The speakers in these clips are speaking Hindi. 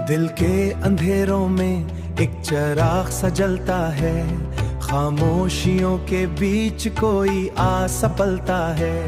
दिल के अंधेरों में एक चिराग सा जलता है, खामोशियों के बीच कोई आस पलता है।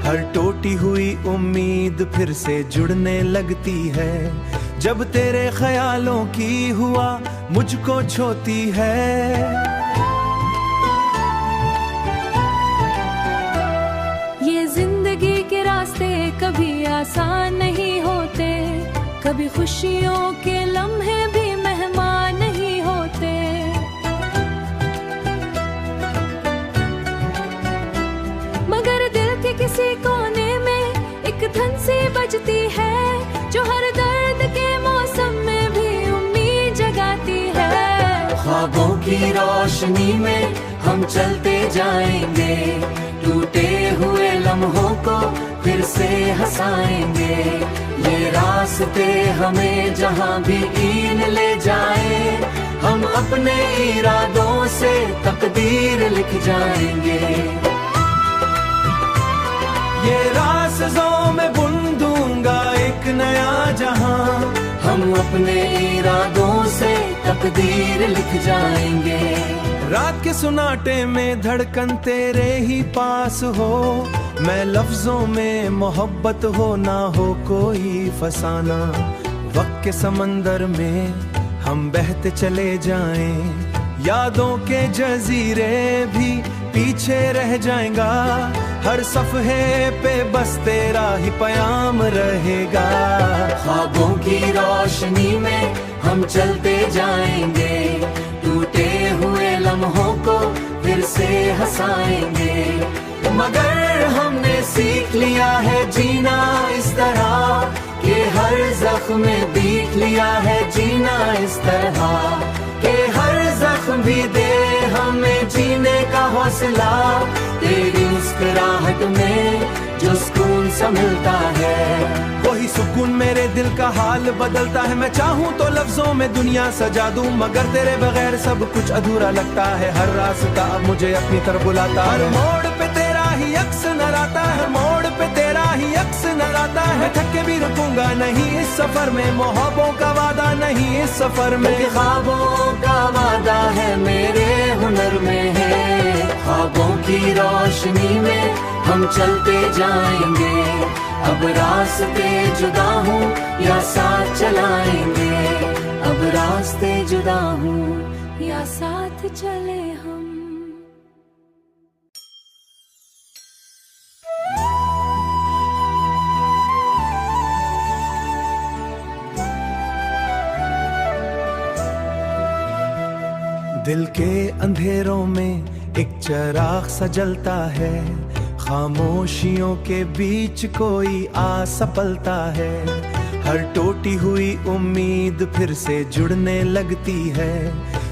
हर टूटी हुई उम्मीद फिर से जुड़ने लगती है, जब तेरे ख्यालों की हुआ मुझको छोती है। ये जिंदगी के रास्ते कभी आसान नहीं होते, कभी खुशियों के लम्हे भी मेहमान नहीं होते। मगर दिल के किसी कोने में एक धन सी बजती है, जो हर दर्द के मौसम में भी उम्मीद जगाती है। ख्वाबों की रोशनी में हम चलते जाएंगे, टूटे हुए लम्हों को फिर से हंसाएंगे। ये रास्ते हमें जहाँ भी इन ले जाए, हम अपने इरादों से तकदीर लिख जाएंगे। ये राज़ों में बुन दूंगा एक नया जहां, हम अपने इरादों से तकदीर लिख जाएंगे। रात के सुनाटे में धड़कन तेरे ही पास हो, मैं लफ्जों में मोहब्बत हो ना हो कोई फसाना। वक्त के समंदर में हम बहते चले जाएं, यादों के जजीरे भी पीछे रह जाएगा। हर सफ़हे पे बस तेरा ही पयाम रहेगा। ख्वाबों की रोशनी में हम चलते जाएंगे, टूटे हुए लम्हों को फिर से हंसाएंगे। मगर हमने सीख लिया है जीना इस तरह कि हर जख्म में देख लिया है जीना इस तरह कि हर जख्म भी दे हमें जीने का हौसला। तेरी मुस्कुराहट में जो सुकून सा मिलता है, वही सुकून मेरे दिल का हाल बदलता है। मैं चाहूँ तो लफ्जों में दुनिया सजा दूं, मगर तेरे बगैर सब कुछ अधूरा लगता है। हर रास्ता अब मुझे अपनी तरफ बुलाता है, हर मोड़ पे तेरा ही अक्स नजर आता है, हर मोड़ पे तेरा ही अक्स नजर आता है। मैं थक के भी रुकूंगा नहीं इस सफर में, मोहब्बों का वादा नहीं इस सफर में। ख्वाबों का वादा है मेरे हुनर में है। ख्वाबों की रोशनी में हम चलते जाएंगे, अब रास्ते जुदा हूँ या साथ चलाएंगे। अब रास्ते जुदा हूँ या साथ चले हम। दिल के अंधेरों में एक चिराग सा जलता है, खामोशियों के बीच कोई आस पलता है। हर टूटी हुई उम्मीद फिर से जुड़ने लगती है,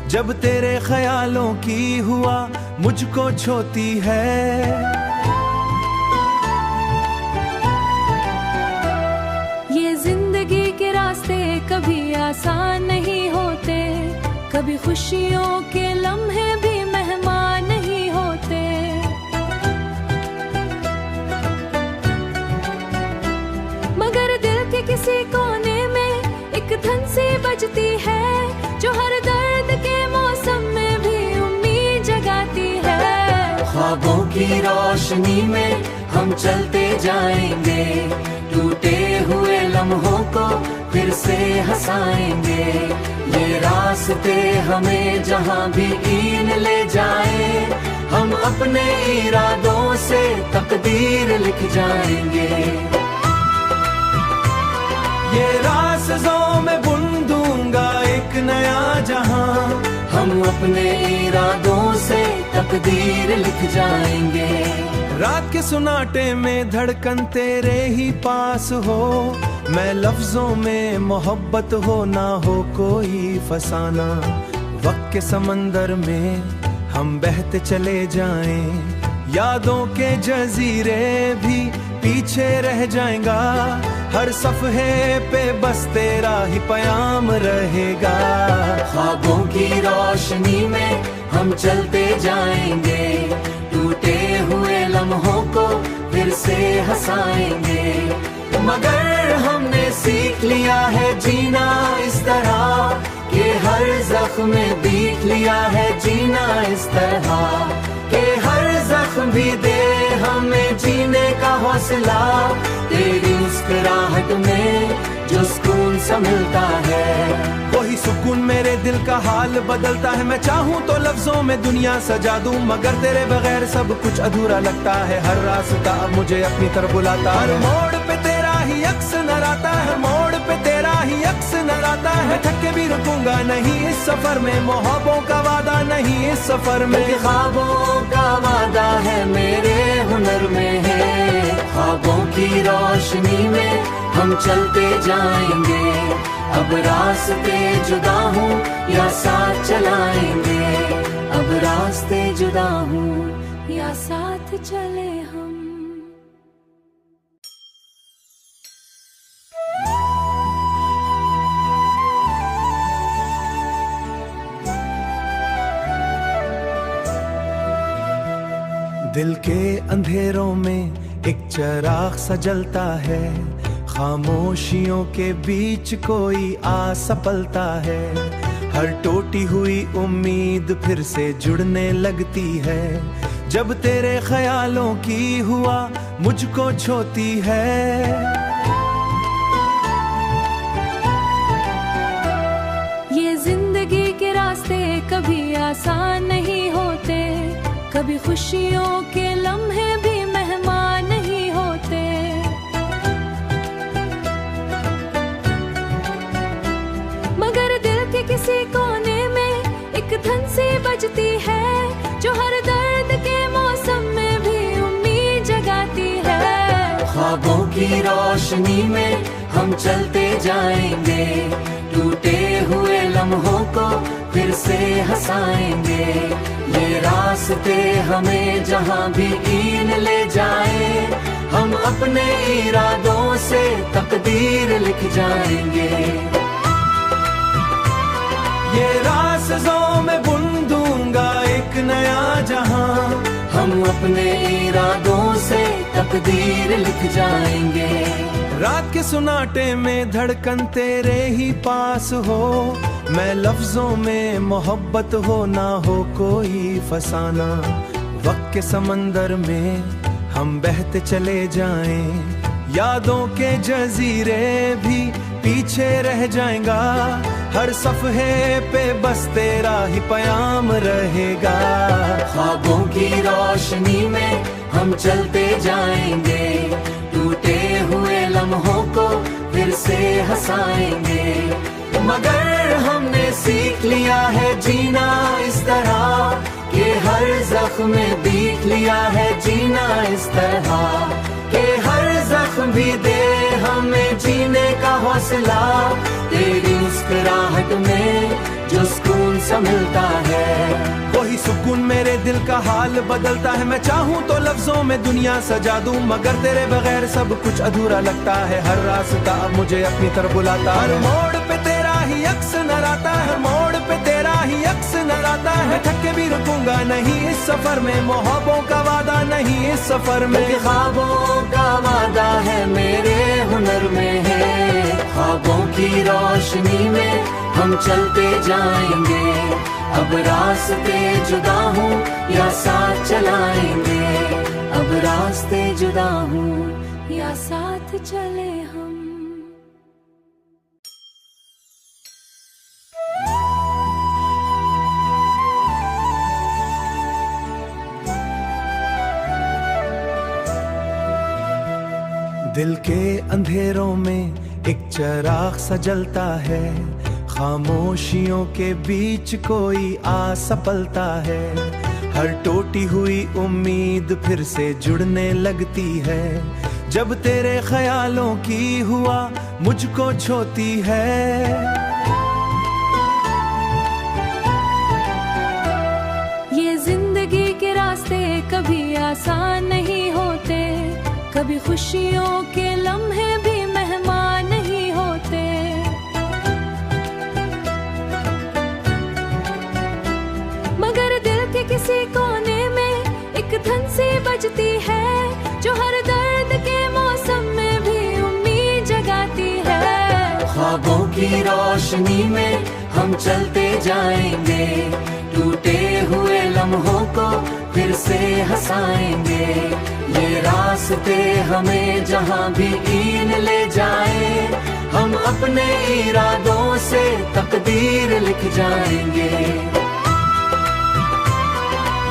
जब तेरे ख्यालों की हुआ मुझको छोती है। ये जिंदगी के रास्ते कभी आसान नहीं होते, कभी खुशियों के लम्हे भी मेहमान नहीं होते। मगर दिल के किसी कोने में एक धन सी बजती है, जो हर दर्द के मौसम में भी उम्मीद जगाती है। ख्वाबों की रोशनी में हम चलते जाएंगे, टूटे हुए लम्हों को फिर से हंसाएंगे। ये रास्ते हमें जहाँ भी इन ले जाए, हम अपने इरादों से तकदीर लिख जाएंगे। ये राज़ों में बुन दूंगा एक नया जहां, हम अपने इरादों से तकदीर लिख जाएंगे। रात के सुनाटे में धड़कन तेरे ही पास हो, मैं लफ्जों में मोहब्बत हो ना हो कोई फसाना। वक्त के समंदर में हम बहते चले जाएं, यादों के जजीरे भी पीछे रह जाएगा। हर सफ़हे पे बस तेरा ही पयाम रहेगा। ख्वाबों की रोशनी में हम चलते जाएंगे, टूटे हुए लम्हों को फिर से हंसाएंगे। मगर हमने सीख लिया है जीना इस तरह कि हर जख्म में देख लिया है जीना इस तरह कि हर जख्म भी दे हमें जीने का हौसला। तेरी मुस्कुराहट में जो सुकून सा मिलता है, वही सुकून मेरे दिल का हाल बदलता है। मैं चाहूँ तो लफ्जों में दुनिया सजा दूं, मगर तेरे बगैर सब कुछ अधूरा लगता है। हर रास्ता अब मुझे अपनी तरफ बुलाता है। हर मोड़ पे तेरा ही अक्स नजर आता है, मोड़ पे तेरा ही अक्स नजर आता है। मैं थक के भी रुकूंगा नहीं इस सफर में, मोहब्बों का वादा नहीं इस सफर में। ख्वाबों का वादा है मेरे हुनर में है, ख्वाबों की रोशनी में हम चलते जाएंगे। अब रास्ते जुदा हूँ या साथ चलाएंगे, अब रास्ते जुदा हूँ या साथ चले हम। दिल के अंधेरों में एक चिराग सा जलता है, खामोशियों के बीच कोई आस पलता है। हर टूटी हुई उम्मीद फिर से जुड़ने लगती है, जब तेरे ख्यालों की हुआ मुझको छोती है। ये जिंदगी के रास्ते कभी आसान नहीं होते, कभी खुशियों के लम्हे भी मेहमान नहीं होते। मगर दिल के किसी कोने में एक धन सी बजती है, जो हर दर्द के मौसम में भी उम्मीद जगाती है। ख्वाबों की रोशनी में हम चलते जाएंगे, टूटे हुए लम्हों को फिर से हंसाएंगे। ये रास्ते हमें जहाँ भी इन ले जाए, हम अपने इरादों से तकदीर लिख जाएंगे। ये राज़ों में बुन दूंगा एक नया जहां, हम अपने इरादों से तकदीर लिख जाएंगे। रात के सुनाटे में धड़कन तेरे ही पास हो, मैं लफ्जों में मोहब्बत हो ना हो कोई फसाना। वक्त के समंदर में हम बहते चले जाएं, यादों के जजीरे भी पीछे रह जाएगा। हर सफहे पे बस तेरा ही प्याम रहेगा। ख्वाबों की रोशनी में हम चलते जाएंगे, टूटे हुए लम्हों को फिर से हंसाएंगे। मगर हमने सीख लिया है जीना इस तरह कि हर जख्म में देख लिया है जीना इस तरह कि हर जख्म भी दे हमें जीने का हौसला। तेरी मुस्कुराहट में जो सुकून सा मिलता है, वही सुकून मेरे दिल का हाल बदलता है। मैं चाहूँ तो लफ्जों में दुनिया सजा दूं, मगर तेरे बगैर सब कुछ अधूरा लगता है। हर रास्ता अब मुझे अपनी तरफ बुलाता है। हर मोड़ पे तेरा ही अक्स नजर आता है, मोड़ पे तेरा ही अक्स नजर आता है। मैं थक के भी रुकूंगा नहीं इस सफर में, मोहब्बों का वादा नहीं इस सफर में। ख्वाबों का वादा है मेरे हुनर में है, ख्वाबों की रोशनी में हम चलते जाएंगे। अब रास्ते जुदा हूँ या साथ चलाएंगे, अब रास्ते जुदा हूँ या साथ चले हम। दिल के अंधेरों में एक चिराग सा जलता है, खामोशियों के बीच कोई आस पलता है। हर टूटी हुई उम्मीद फिर से जुड़ने लगती है, जब तेरे ख्यालों की हुआ मुझको छोती है। ये जिंदगी के रास्ते कभी आसान नहीं होते, कभी खुशियों के लम्हे भी मेहमान नहीं होते। मगर दिल के किसी कोने में एक धन सी बजती है, जो हर दर्द के मौसम में भी उम्मीद की रोशनी में हम चलते जाएंगे, टूटे हुए लम्हों को फिर से हंसाएंगे। ये रास्ते हमें जहाँ भी इन ले जाए, हम अपने इरादों से तकदीर लिख जाएंगे।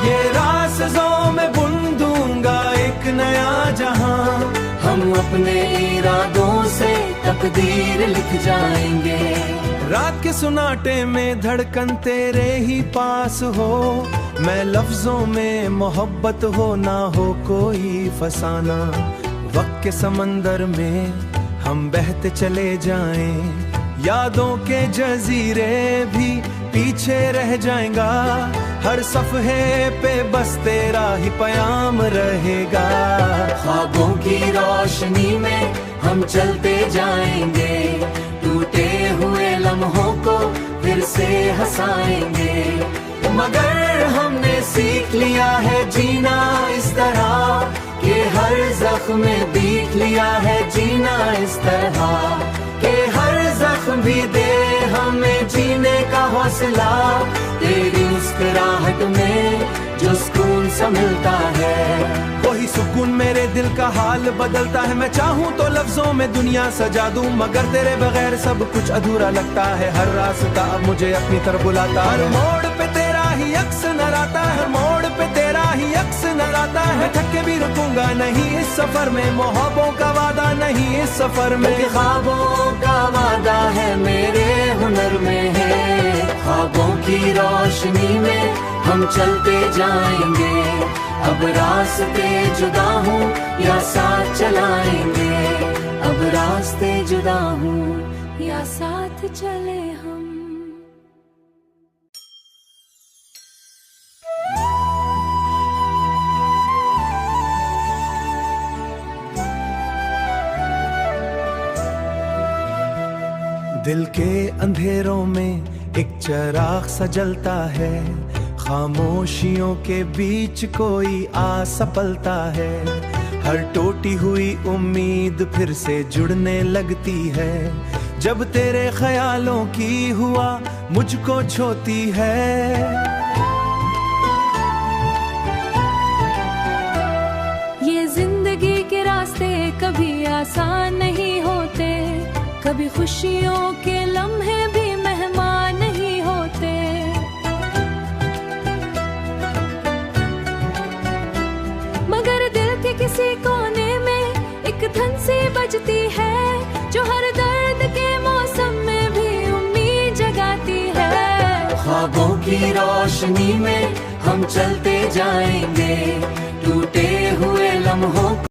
ये राज़ों में बुन दूंगा एक नया जहां, हम अपने इरादों से तकदीर लिख जाएंगे। रात के सुनाटे में धड़कन तेरे ही पास हो, मैं लफ्जों में मोहब्बत हो ना हो कोई फसाना। वक्त के समंदर में हम बहते चले जाएं, यादों के जजीरे भी पीछे रह जाएगा। हर सफ़हे पे बस तेरा ही पयाम रहेगा। ख्वाबों की रोशनी में हम चलते जाएंगे, टूटे हुए लम्हों को फिर से हंसाएंगे। मगर हमने सीख लिया है जीना इस तरह कि हर जख्म में देख लिया है जीना इस तरह कि हर जख्म भी दे हमें जीने का हौसला। तेरी मुस्कुराहट में जो सुकून सा मिलता है, वही सुकून मेरे दिल का हाल बदलता है। मैं चाहूँ तो लफ्जों में दुनिया सजा दूं, मगर तेरे बगैर सब कुछ अधूरा लगता है। हर रास्ता अब मुझे अपनी तरफ बुलाता है, हर मोड़ पे तेरा ही अक्स नजर आता है, हर मोड़ पे तेरा ही अक्स नजर आता है। मैं थक के भी रुकूंगा नहीं इस सफर में, मोहब्बों का वादा नहीं इस सफर में। ख्वाबों का वादा है मेरे हुनर में है। ख्वाबों की रोशनी में हम चलते जाएंगे, अब रास्ते जुदा हूँ या साथ चलाएंगे। अब रास्ते जुदा हूँ या साथ चले हम। दिल के अंधेरों में एक चिराग सा जलता है, खामोशियों के बीच कोई आस पलता है। हर टूटी हुई उम्मीद फिर से जुड़ने लगती है, जब तेरे ख्यालों की हुआ मुझको छोती है। ये जिंदगी के रास्ते कभी आसान नहीं होते, कभी खुशियों के लम्हे भी मेहमान नहीं होते। मगर दिल के किसी कोने में एक धन सी बजती है, जो हर दर्द के मौसम में भी उम्मीद जगाती है। ख्वाबों की रोशनी में हम चलते जाएंगे, टूटे हुए लम्हों